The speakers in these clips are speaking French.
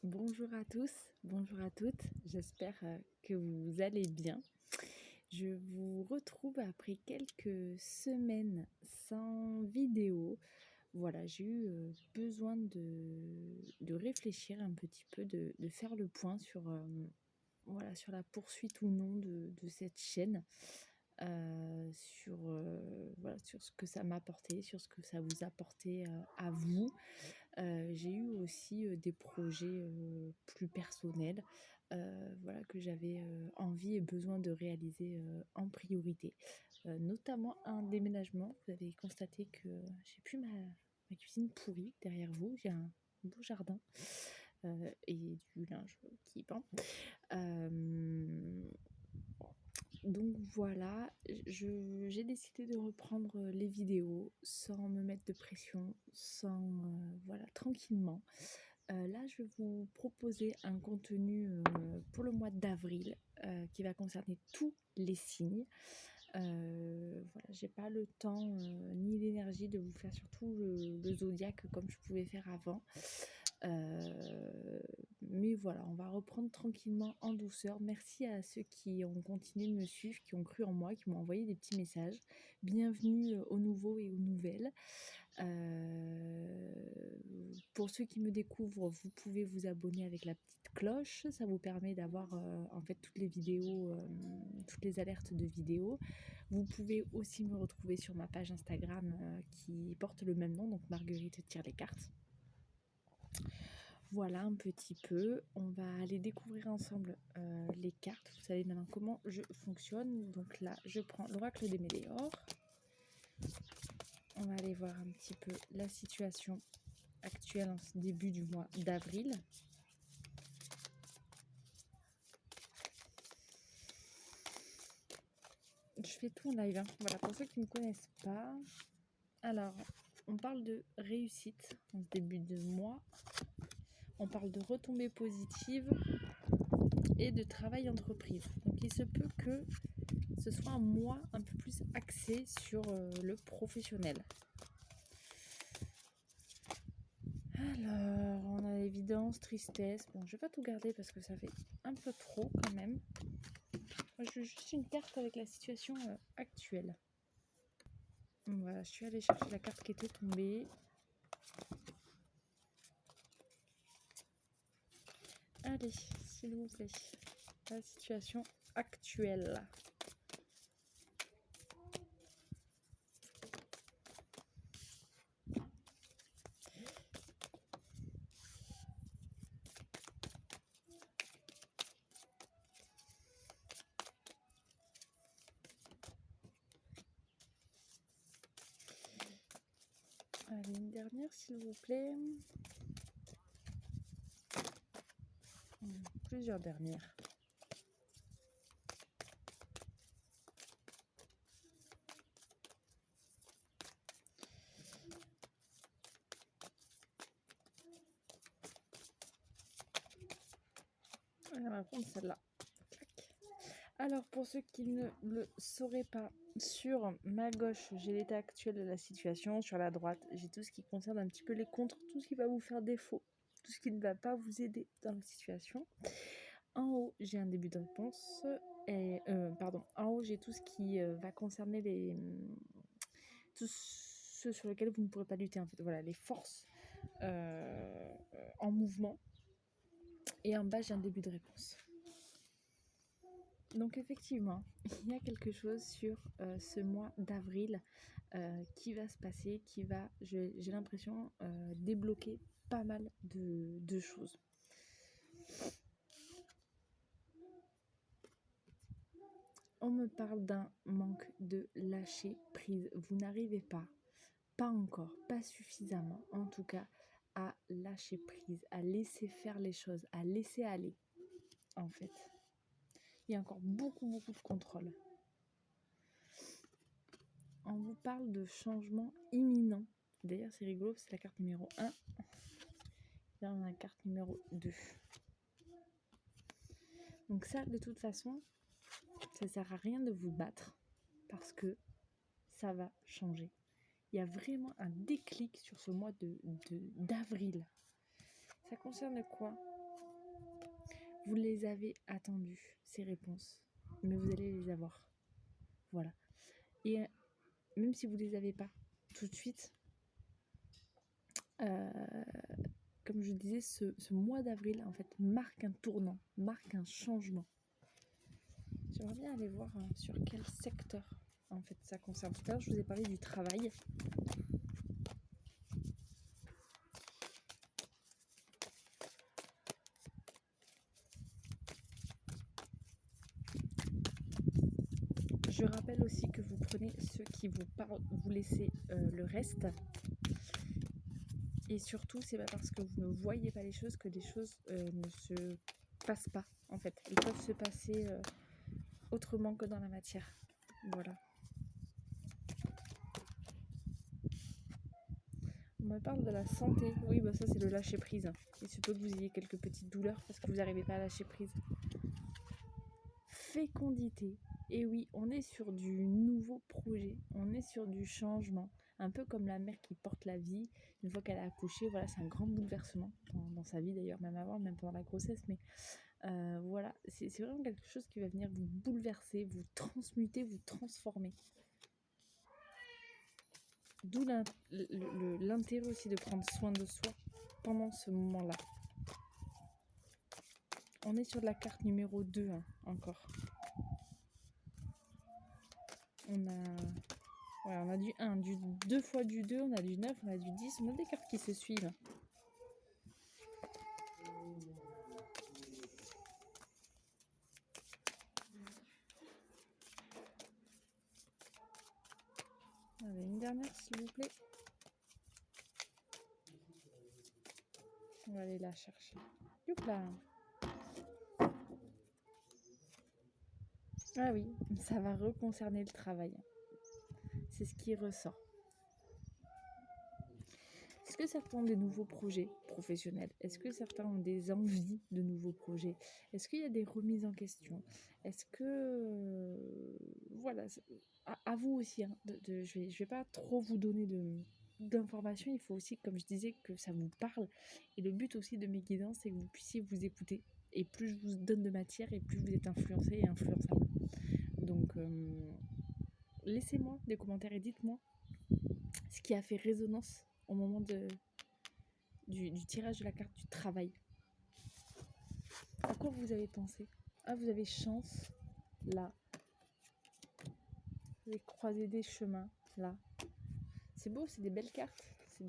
Bonjour à tous, bonjour à toutes, j'espère que vous allez bien. Je vous retrouve après quelques semaines sans vidéo. Voilà, j'ai eu besoin de réfléchir un petit peu, de faire le point sur, voilà, sur la poursuite ou non de cette chaîne, voilà, sur ce que ça m'a apporté, sur ce que ça vous a apporté à vous. J'ai eu aussi, des projets, plus personnels, voilà, que j'avais, envie et besoin de réaliser, en priorité. Notamment un déménagement. Vous avez constaté que j'ai plus ma cuisine pourrie derrière vous. J'ai un beau jardin, et du linge qui pend. Hem donc voilà, j'ai décidé de reprendre les vidéos sans me mettre de pression, voilà, tranquillement. Là, je vais vous proposer un contenu pour le mois d'avril qui va concerner tous les signes. Voilà, j'ai pas le temps ni l'énergie de vous faire surtout le zodiaque comme je pouvais faire avant. Mais voilà, on va reprendre tranquillement en douceur. Merci à ceux qui ont continué de me suivre, qui ont cru en moi, qui m'ont envoyé des petits messages. Bienvenue aux nouveaux et aux nouvelles. Pour ceux qui me découvrent, vous pouvez vous abonner avec la petite cloche. Ça vous permet d'avoir en fait toutes les vidéos, toutes les alertes de vidéos. Vous pouvez aussi me retrouver sur ma page Instagram qui porte le même nom, donc Marguerite tire les cartes. Voilà un petit peu, on va aller découvrir ensemble les cartes. Vous savez maintenant comment je fonctionne. Donc là, je prends l'oracle des Méléores. On va aller voir un petit peu la situation actuelle en ce début du mois d'avril. Je fais tout en live, hein. Voilà, pour ceux qui ne me connaissent pas. Alors, on parle de réussite en ce début de mois. On parle de retombées positives et de travail entreprise. Donc il se peut que ce soit un mois un peu plus axé sur le professionnel. Alors, on a l'évidence, tristesse. Bon, je vais pas tout garder parce que ça fait un peu trop quand même. Moi, je veux juste une carte avec la situation actuelle. Voilà, je suis allée chercher la carte qui était tombée. Allez, s'il vous plaît. La situation actuelle. Allez, une dernière, s'il vous plaît. Plusieurs dernières. On va prendre celle-là. Alors, pour ceux qui ne le sauraient pas, sur ma gauche, j'ai l'état actuel de la situation. Sur la droite, j'ai tout ce qui concerne un petit peu les contres, tout ce qui va vous faire défaut, tout ce qui ne va pas vous aider dans la situation. En haut, j'ai un début de réponse. En haut, j'ai tout ce qui va concerner tout ce sur lequel vous ne pourrez pas lutter, en fait. Voilà, les forces en mouvement. Et en bas, j'ai un début de réponse. Donc effectivement, il y a quelque chose sur ce mois d'avril qui va se passer, qui va, j'ai l'impression, débloquer pas mal de choses. On me parle d'un manque de lâcher prise. Vous n'arrivez pas encore, pas suffisamment en tout cas, à lâcher prise, à laisser faire les choses, à laisser aller en fait. Il y a encore beaucoup de contrôle. On vous parle de changement imminent. D'ailleurs, c'est rigolo, c'est la carte numéro 1. Là, on a la carte numéro 2. Donc ça, de toute façon, ça ne sert à rien de vous battre parce que ça va changer. Il y a vraiment un déclic sur ce mois d'avril. Ça concerne quoi? Vous les avez attendues, ces réponses, mais vous allez les avoir. Voilà. Et même si vous ne les avez pas tout de suite, comme je disais, ce mois d'avril, en fait, marque un tournant, marque un changement. J'aimerais bien aller voir sur quel secteur, en fait, ça concerne. Tout à l'heure, je vous ai parlé du travail. Je rappelle aussi que vous prenez ceux qui vous parlent, vous laissez le reste. Et surtout, c'est pas parce que vous ne voyez pas les choses que les choses ne se passent pas, en fait. Ils peuvent se passer autrement que dans la matière. Voilà. On me parle de la santé. Oui, bah ça, c'est le lâcher-prise. Il se peut que vous ayez quelques petites douleurs parce que vous n'arrivez pas à lâcher prise. Fécondité. Et oui, on est sur du nouveau projet. On est sur du changement. Un peu comme la mère qui porte la vie. Une fois qu'elle a accouché, voilà, c'est un grand bouleversement dans sa vie d'ailleurs, même avant, même pendant la grossesse. Mais voilà, c'est vraiment quelque chose qui va venir vous bouleverser, vous transmuter, vous transformer. D'où l'intérêt aussi de prendre soin de soi pendant ce moment-là. On est sur la carte numéro 2 hein, encore. On a du 1, du 2 fois du 2, on a du 9, on a du 10, on a des cartes qui se suivent. Allez, une dernière s'il vous plaît. On va aller la chercher. Youpla. Ah oui, ça va reconcerner le travail. C'est ce qui ressort. Est-ce que certains ont des nouveaux projets professionnels? Est-ce que certains ont des envies de nouveaux projets? Est-ce qu'il y a des remises en question? Est-ce que... voilà, à vous aussi. Hein, je vais pas trop vous donner d'informations. Il faut aussi, comme je disais, que ça vous parle. Et le but aussi de mes guidances, c'est que vous puissiez vous écouter. Et plus je vous donne de matière, et plus vous êtes influencé et influençable. Donc, laissez-moi des commentaires et dites-moi ce qui a fait résonance au moment du tirage de la carte du travail. À quoi vous avez pensé? Ah, vous avez chance, là. Vous avez croisé des chemins, là. C'est beau, c'est des belles cartes. C'est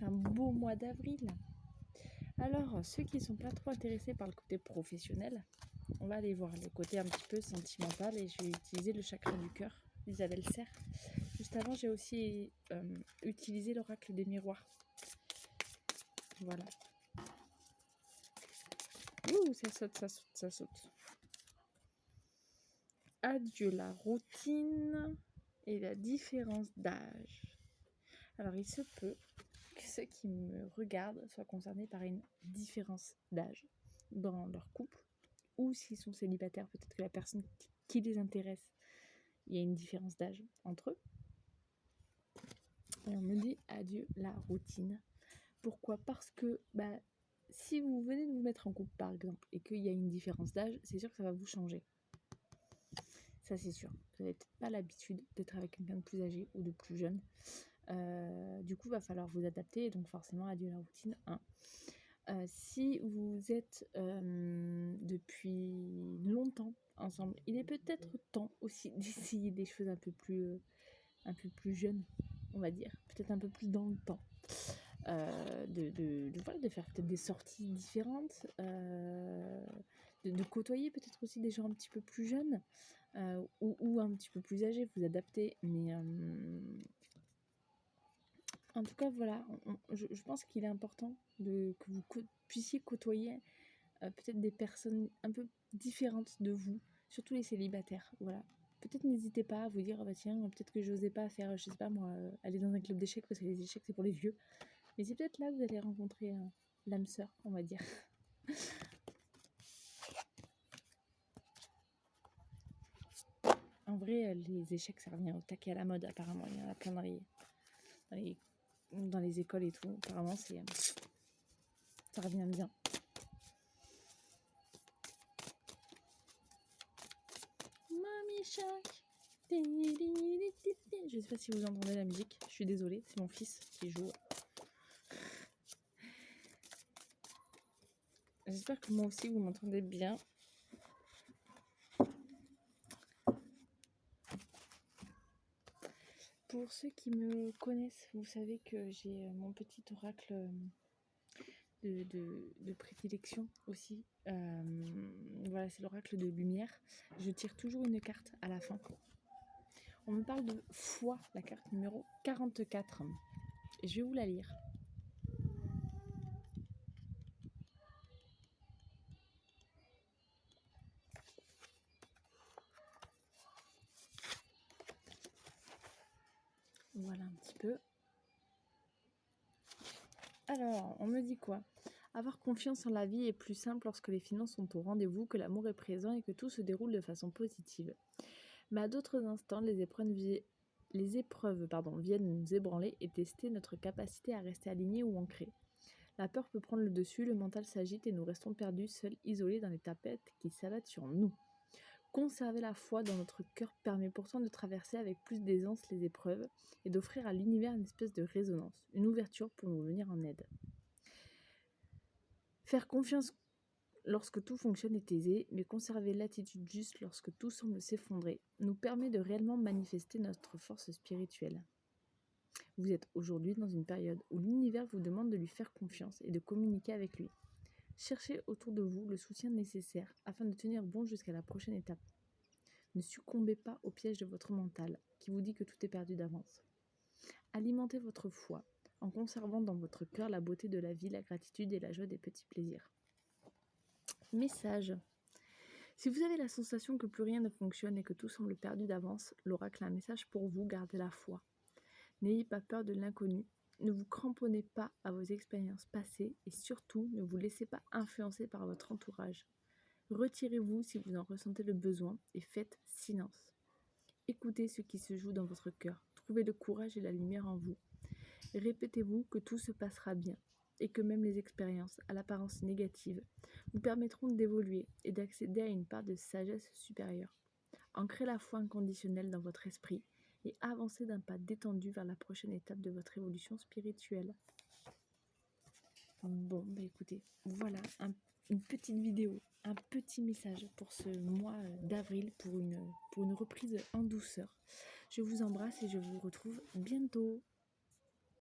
un beau mois d'avril. Alors, ceux qui ne sont pas trop intéressés par le côté professionnel, on va aller voir le côté un petit peu sentimental et je vais utiliser le chakra du cœur, Isabelle Serre. Juste avant, j'ai aussi utilisé l'oracle des miroirs. Voilà. Ouh, ça saute, ça saute, ça saute. Adieu la routine et la différence d'âge. Alors, il se peut que ceux qui me regardent soient concernés par une différence d'âge dans leur couple, ou s'ils sont célibataires, peut-être que la personne qui les intéresse, il y a une différence d'âge entre eux. Et on me dit adieu la routine. Pourquoi? Parce que si vous venez de vous mettre en couple par exemple et qu'il y a une différence d'âge, c'est sûr que ça va vous changer. Ça c'est sûr. Vous n'avez peut-être pas l'habitude d'être avec quelqu'un de plus âgé ou de plus jeune. Du coup, il va falloir vous adapter. Donc forcément, adieu la routine 1. Si vous êtes depuis longtemps ensemble, il est peut-être temps aussi d'essayer des choses un peu plus jeunes, on va dire. Peut-être un peu plus dans le temps. De faire peut-être des sorties différentes, de côtoyer peut-être aussi des gens un petit peu plus jeunes ou un petit peu plus âgés, vous adapter, mais en tout cas voilà, je pense qu'il est important que vous puissiez côtoyer peut-être des personnes un peu différentes de vous, surtout les célibataires, voilà. Peut-être n'hésitez pas à vous dire, tiens, peut-être que j'osais pas faire, je sais pas moi, aller dans un club d'échecs parce que les échecs c'est pour les vieux. Mais c'est peut-être là que vous allez rencontrer l'âme sœur, on va dire. En vrai, les échecs, ça revient au taquet à la mode, apparemment. Il y en a plein dans les écoles et tout. Apparemment, ça revient bien. Mamie Shark. Je sais pas si vous entendez la musique, je suis désolée, c'est mon fils qui joue. J'espère que moi aussi vous m'entendez bien. Pour ceux qui me connaissent, vous savez que j'ai mon petit oracle de prédilection aussi. Voilà, c'est l'oracle de lumière. Je tire toujours une carte à la fin. On me parle de foi, la carte numéro 44. Et je vais vous la lire. Voilà un petit peu. Alors, on me dit quoi? Avoir confiance en la vie est plus simple lorsque les finances sont au rendez-vous, que l'amour est présent et que tout se déroule de façon positive. Mais à d'autres instants, les épreuves viennent nous ébranler et tester notre capacité à rester alignés ou ancrés. La peur peut prendre le dessus, le mental s'agite et nous restons perdus, seuls, isolés dans les tapettes qui s'abattent sur nous. Conserver la foi dans notre cœur permet pourtant de traverser avec plus d'aisance les épreuves et d'offrir à l'univers une espèce de résonance, une ouverture pour nous venir en aide. Faire confiance lorsque tout fonctionne est aisé, mais conserver l'attitude juste lorsque tout semble s'effondrer nous permet de réellement manifester notre force spirituelle. Vous êtes aujourd'hui dans une période où l'univers vous demande de lui faire confiance et de communiquer avec lui. Cherchez autour de vous le soutien nécessaire afin de tenir bon jusqu'à la prochaine étape. Ne succombez pas au piège de votre mental qui vous dit que tout est perdu d'avance. Alimentez votre foi en conservant dans votre cœur la beauté de la vie, la gratitude et la joie des petits plaisirs. Message. Si vous avez la sensation que plus rien ne fonctionne et que tout semble perdu d'avance, l'oracle a un message pour vous, gardez la foi. N'ayez pas peur de l'inconnu, ne vous cramponnez pas à vos expériences passées et surtout ne vous laissez pas influencer par votre entourage. Retirez-vous si vous en ressentez le besoin et faites silence. Écoutez ce qui se joue dans votre cœur, trouvez le courage et la lumière en vous. Répétez-vous que tout se passera bien et que même les expériences à l'apparence négative vous permettront d'évoluer et d'accéder à une part de sagesse supérieure. Ancrez la foi inconditionnelle dans votre esprit et avancez d'un pas détendu vers la prochaine étape de votre évolution spirituelle. Bon, bah écoutez, voilà une petite vidéo, un petit message pour ce mois d'avril, pour une reprise en douceur. Je vous embrasse et je vous retrouve bientôt.